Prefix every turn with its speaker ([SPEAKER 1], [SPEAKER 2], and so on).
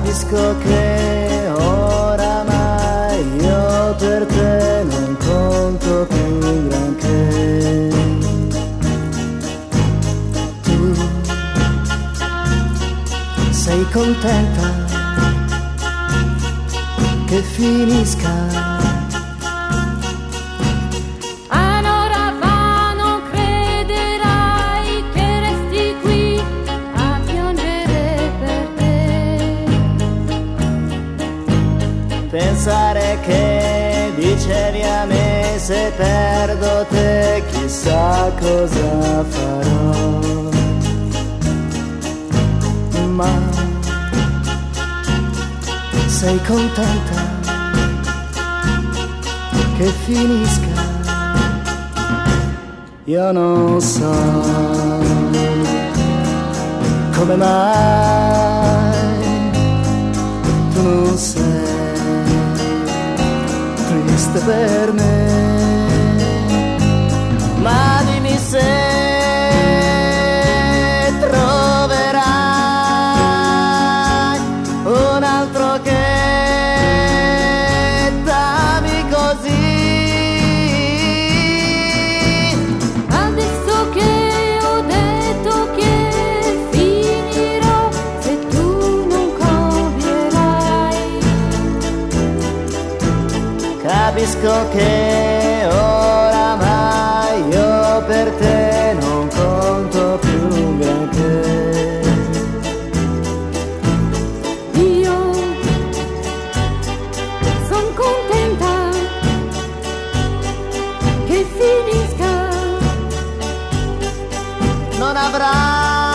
[SPEAKER 1] Capisco che oramai io per te non conto più granché. Tu sei contenta che finisca? Pensare che dicevi a me, se perdo te chissà cosa farò. Ma sei contenta che finisca? Io non so come mai tu non sei triste per me, ma dimmi se troverai un altro che t'ami così.
[SPEAKER 2] Adesso che ho detto che finirò, se tu non cambierai,
[SPEAKER 1] capisco che oramai io per te non conto più granché.
[SPEAKER 2] io son contenta che finisca.
[SPEAKER 1] Non avrai